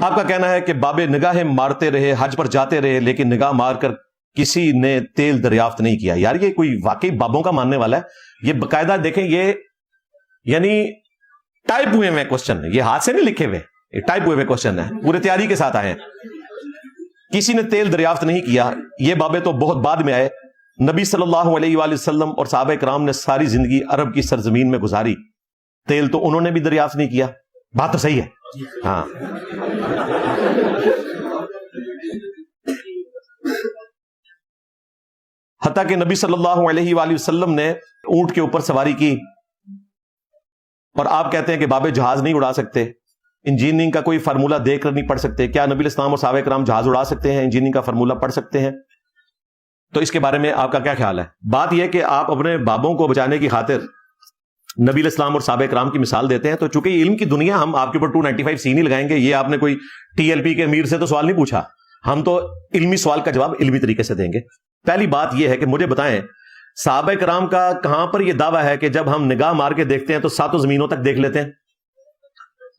آپ کا کہنا ہے کہ بابے نگاہیں مارتے رہے، حج پر جاتے رہے، لیکن نگاہ مار کر کسی نے تیل دریافت نہیں کیا. یار یہ کوئی واقعی بابوں کا ماننے والا ہے؟ یہ باقاعدہ دیکھیں، یہ یعنی ٹائپ ہوئے ہوئے کوشچن، یہ ہاتھ سے نہیں لکھے ہوئے، یہ ٹائپ ہوئے ہوئے کوشچن ہے، پورے تیاری کے ساتھ آئے ہیں. کسی نے تیل دریافت نہیں کیا. یہ بابے تو بہت بعد میں آئے. نبی صلی اللہ علیہ وآلہ وسلم اور صحابہ کرام نے ساری زندگی عرب کی سرزمین میں گزاری، تیل تو انہوں نے بھی دریافت نہیں کیا. بات تو صحیح ہے. ہاں حتیٰ کہ نبی صلی اللہ علیہ وآلہ وسلم نے اونٹ کے اوپر سواری کی، اور آپ کہتے ہیں کہ بابے جہاز نہیں اڑا سکتے، انجینئرنگ کا کوئی فارمولہ دیکھ کر نہیں پڑھ سکتے. کیا نبی الاسلام اور صحابہ کرام جہاز اڑا سکتے ہیں، انجینئرنگ کا فارمولہ پڑھ سکتے ہیں؟ تو اس کے بارے میں آپ کا کیا خیال ہے؟ بات یہ کہ آپ اپنے بابوں کو بچانے کی خاطر نبی الاسلام اور صحابہ کرام کی مثال دیتے ہیں. تو چونکہ علم کی دنیا، ہم آپ کے اوپر 295 سی نہیں لگائیں گے. یہ آپ نے کوئی TLP کے امیر سے تو سوال نہیں پوچھا، ہم تو علمی سوال کا جواب علمی طریقے سے دیں گے. پہلی بات یہ ہے کہ مجھے بتائیں، صحابہ کرام کا کہاں پر یہ دعویٰ ہے کہ جب ہم نگاہ مار کے دیکھتے ہیں تو ساتوں زمینوں تک دیکھ لیتے ہیں،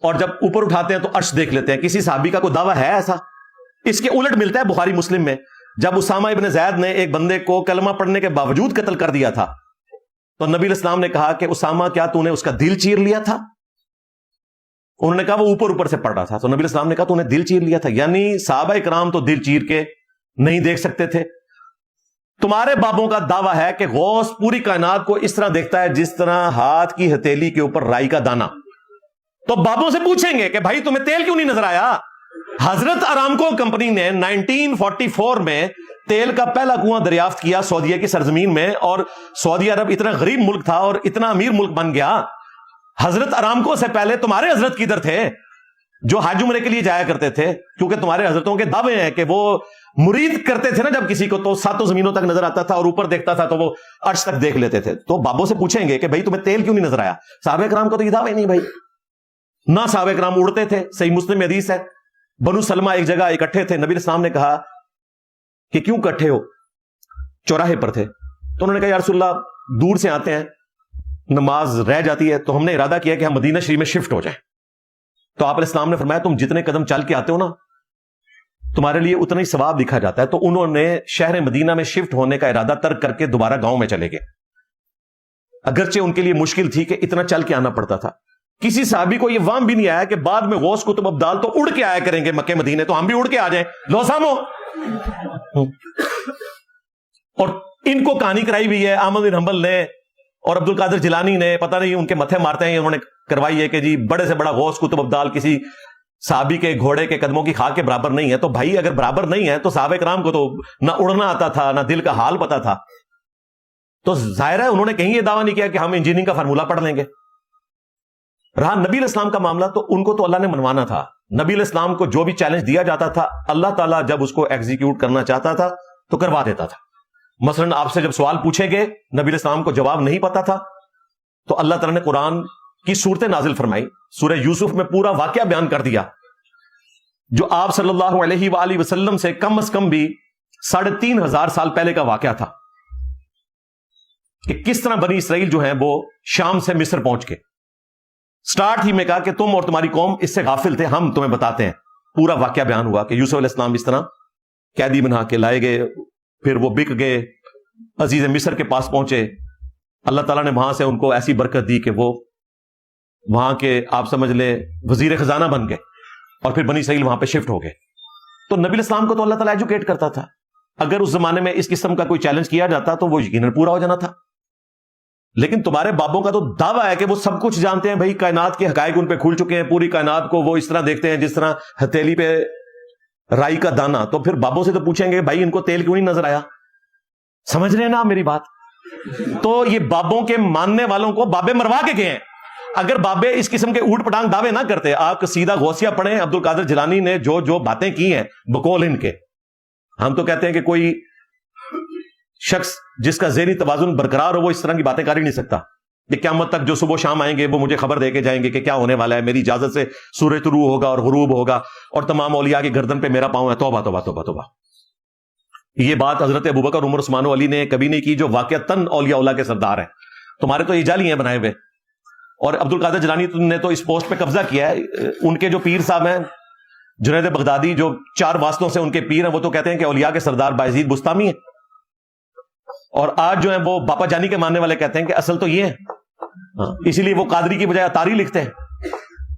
اور جب اوپر اٹھاتے ہیں تو عرش دیکھ لیتے ہیں؟ کسی صحابی کا کوئی دعویٰ ہے ایسا؟ اس کے الٹ ملتا ہے بخاری مسلم میں. جب اسامہ ابن زید نے ایک بندے کو کلمہ پڑھنے کے باوجود قتل کر دیا تھا، تو نبی الاسلام نے کہا کہ اسامہ کیا تو نے اس کا دل چیر لیا تھا؟ انہوں نے کہا وہ اوپر اوپر سے پڑھ رہا تھا. تو نبی الاسلام نے کہا تو نے دل چیر لیا تھا. یعنی صحابہ کرام تو دل چیر کے نہیں دیکھ سکتے تھے. تمہارے بابوں کا دعویٰ ہے کہ غوث پوری کائنات کو اس طرح دیکھتا ہے جس طرح ہاتھ کی ہتھیلی کے اوپر رائی کا دانہ. تو بابوں سے پوچھیں گے کہ بھائی تمہیں تیل کیوں نہیں نظر آیا؟ حضرت ارامکو کمپنی نے 1944 میں تیل کا پہلا کنواں دریافت کیا سعودیہ کی سرزمین میں، اور سعودی عرب اتنا غریب ملک تھا اور اتنا امیر ملک بن گیا. حضرت ارامکو سے پہلے تمہارے حضرت کدھر تھے جو حج عمرے کے لیے جایا کرتے تھے؟ کیونکہ تمہارے حضرتوں کے دعوے ہیں کہ وہ مرید کرتے تھے نا جب کسی کو، تو ساتوں زمینوں تک نظر آتا تھا، اور اوپر دیکھتا تھا تو وہ عرش تک دیکھ لیتے تھے. تو بابوں سے پوچھیں گے کہ بھائی تمہیں تیل کیوں نہیں نظر آیا؟ صحابہ کرام کا تو یہ دعویٰ نہیں بھائی. نہ صحابہ کرام اڑتے تھے. صحیح مسلم میں حدیث ہے، بنو سلمہ ایک جگہ اکٹھے تھے. نبی الاسلام نے کہا کہ کیوں اکٹھے ہو؟ چوراہے پر تھے. تو انہوں نے کہا یا رسول اللہ دور سے آتے ہیں، نماز رہ جاتی ہے، تو ہم نے ارادہ کیا کہ ہم مدینہ شریف میں شفٹ ہو جائیں. تو آپ علیہ السلام نے فرمایا تم جتنے قدم چل کے آتے ہو نا تمہارے لیے اتنا ہی ثواب لکھا جاتا ہے. تو انہوں نے شہر مدینہ میں شفٹ ہونے کا ارادہ ترک کر کے دوبارہ گاؤں میں چلے گئے، اگرچہ ان کے لیے مشکل تھی کہ اتنا چل کے آنا پڑتا تھا. کسی صحابی کو یہ وہم بھی نہیں آیا کہ بعد میں غوث کتب ابدال تو اڑ کے آیا کریں گے مکے مدینے، تو ہم بھی اڑ کے آ جائیں. لو سامو. اور ان کو کہانی کرائی ہوئی ہے احمد بن حنبل نے اور عبد القادر جیلانی نے، پتہ نہیں ان کے متھے مارتے ہیں، انہوں نے کروائی ہے کہ جی بڑے سے بڑا غوث کتب ابدال کسی صحابی کے گھوڑے کے قدموں کی خاک کے برابر نہیں ہے. تو بھائی اگر برابر نہیں ہے تو صحابہ کرام کو تو نہ اڑنا آتا تھا نہ دل کا حال پتا تھا. تو ظاہر ہے انہوں نے کہیں یہ دعویٰ نہیں کیا کہ ہم انجینئرنگ کا فارمولہ پڑھ لیں گے. رہا نبی علیہ السلام کا معاملہ، تو ان کو تو اللہ نے منوانا تھا. نبی علیہ السلام کو جو بھی چیلنج دیا جاتا تھا اللہ تعالیٰ جب اس کو ایگزیکیوٹ کرنا چاہتا تھا تو کروا دیتا تھا. مثلا آپ سے جب سوال پوچھے گئے نبی علیہ السلام کو جواب نہیں پتا تھا تو اللہ تعالیٰ نے قرآن کی صورتیں نازل فرمائی. سورہ یوسف میں پورا واقعہ بیان کر دیا جو آپ صلی اللہ علیہ وآلہ وسلم سے کم از کم بھی 3500 سال پہلے کا واقعہ تھا، کہ کس طرح بنی اسرائیل جو ہیں وہ شام سے مصر پہنچ کے سٹارٹ ہی میں کہا کہ تم اور تمہاری قوم اس سے غافل تھے، ہم تمہیں بتاتے ہیں. پورا واقعہ بیان ہوا کہ یوسف علیہ السلام اس طرح قیدی بنا کے لائے گئے، پھر وہ بک گئے، عزیز مصر کے پاس پہنچے. اللہ تعالیٰ نے وہاں سے ان کو ایسی برکت دی کہ وہ وہاں کے آپ سمجھ لیں وزیر خزانہ بن گئے، اور پھر بنی اسرائیل وہاں پہ شفٹ ہو گئے. تو نبی الاسلام کو تو اللہ تعالیٰ ایجوکیٹ کرتا تھا. اگر اس زمانے میں اس قسم کا کوئی چیلنج کیا جاتا تو وہ یقیناً پورا ہو جانا تھا. لیکن تمہارے بابوں کا تو دعویٰ ہے کہ وہ سب کچھ جانتے ہیں. بھائی کائنات کے حقائق ان پہ کھل چکے ہیں، پوری کائنات کو وہ اس طرح دیکھتے ہیں جس طرح ہتھیلی پہ رائی کا دانہ. تو پھر بابوں سے تو پوچھیں گے بھائی ان کو تیل کیوں نہیں نظر آیا؟ سمجھ رہے ہیں نا آپ میری بات؟ تو یہ بابوں کے ماننے والوں کو بابے مروا کے گئے ہیں. اگر بابے اس قسم کے اوٹ پٹانگ دعوے نہ کرتے، آپ سیدھا غوثیہ پڑھیں. عبد القادر جیلانی نے جو جو باتیں کی ہیں بقول ان کے، ہم تو کہتے ہیں کہ کوئی شخص جس کا ذہنی توازن برقرار ہو وہ اس طرح کی باتیں کر ہی نہیں سکتا کہ قیامت تک جو صبح شام آئیں گے وہ مجھے خبر دے کے جائیں گے کہ کیا ہونے والا ہے، میری اجازت سے سورج طلوع ہوگا اور غروب ہوگا اور تمام اولیاء کی گردن پہ میرا پاؤں ہے. توبہ توبہ توبہ توبہ. یہ بات حضرت ابوبکر عمر عثمان و علی نے کبھی نہیں کی جو واقعتاً اولیاء اللہ کے سردار ہیں. تمہارے تو یہ جعلی ہیں بنائے ہوئے. اور عبد القادر جیلانی نے تو اس پوسٹ پہ قبضہ کیا ہے. ان کے جو پیر صاحب ہیں جنید بغدادی جو 4 واسطوں سے ان کے پیر ہیں، وہ تو کہتے ہیں کہ اولیاء کے سردار بایزید بستامی ہیں، اور آج جو ہیں وہ باپا جانی کے ماننے والے کہتے ہیں کہ اصل تو یہ ہے، اسی لیے وہ قادری کی بجائے اطاری لکھتے ہیں۔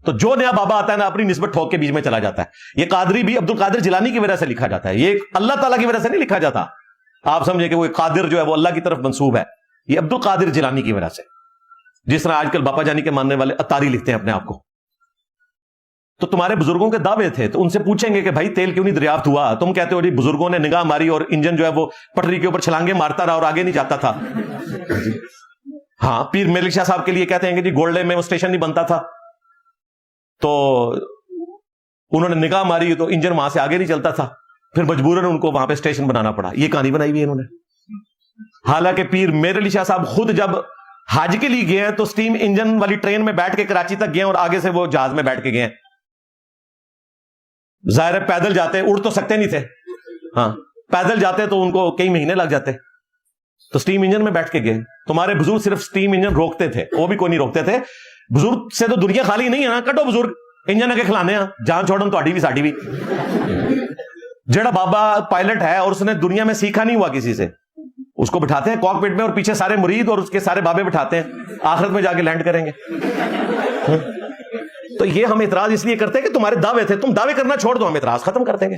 تو جو نیا بابا آتا ہے نا، اپنی نسبت ٹھوک کے بیچ میں چلا جاتا ہے۔ یہ قادری بھی عبد القادر جیلانی کی وجہ سے لکھا جاتا ہے، یہ اللہ تعالیٰ کی وجہ سے نہیں لکھا جاتا۔ آپ سمجھے کہ وہ قادر جو ہے وہ اللہ کی طرف منسوب ہے، یہ عبد القادر جیلانی کی وجہ سے، جس طرح آج کل باپا جانی کے ماننے والے اطاری لکھتے ہیں اپنے آپ کو۔ تو تمہارے بزرگوں کے دعوے تھے، تو ان سے پوچھیں گے کہ بھائی تیل کیوں نہیں دریافت ہوا؟ تم کہتے ہو جی بزرگوں نے نگاہ ماری اور انجن جو ہے وہ پٹری کے اوپر چھلانگے مارتا رہا اور آگے نہیں جاتا تھا۔ ہاں، پیر میرلی شاہ صاحب کے لیے کہتے ہیں کہ جی گولڈے میں وہ اسٹیشن نہیں بنتا تھا، تو انہوں نے نگاہ ماری تو انجن وہاں سے آگے نہیں چلتا تھا، پھر مجبوراً ان کو وہاں پہ اسٹیشن بنانا پڑا۔ یہ کہانی بنائی ہوئی ہے انہوں نے۔ حالانکہ پیر میرلی شاہ صاحب خود جب حج کے لیے گئے ہیں تو سٹیم انجن والی ٹرین میں بیٹھ کے کراچی تک گئے ہیں، اور آگے سے وہ جہاز میں بیٹھ کے گئے ہیں۔ ظاہر ہے پیدل جاتے، اڑ تو سکتے نہیں تھے، ہاں پیدل جاتے تو ان کو کئی مہینے لگ جاتے، تو سٹیم انجن میں بیٹھ کے گئے۔ تمہارے بزرگ صرف سٹیم انجن روکتے تھے، وہ بھی کوئی نہیں روکتے تھے۔ بزرگ سے تو دنیا خالی نہیں ہے نا، کٹو بزرگ انجن اگے کھلانے ہیں، جان چھوڑن تو بھی ساڈی بھی۔ جڑا بابا پائلٹ ہے اور اس نے دنیا میں سیکھا نہیں ہوا کسی سے، اس کو بٹھاتے ہیں کاک پٹ میں، اور پیچھے سارے مرید اور اس کے سارے بابے بٹھاتے ہیں، آخرت میں جا کے لینڈ کریں گے۔ تو یہ ہم اعتراض اس لیے کرتے ہیں کہ تمہارے دعوے تھے، تم دعوے کرنا چھوڑ دو، ہم اعتراض ختم کر دیں گے۔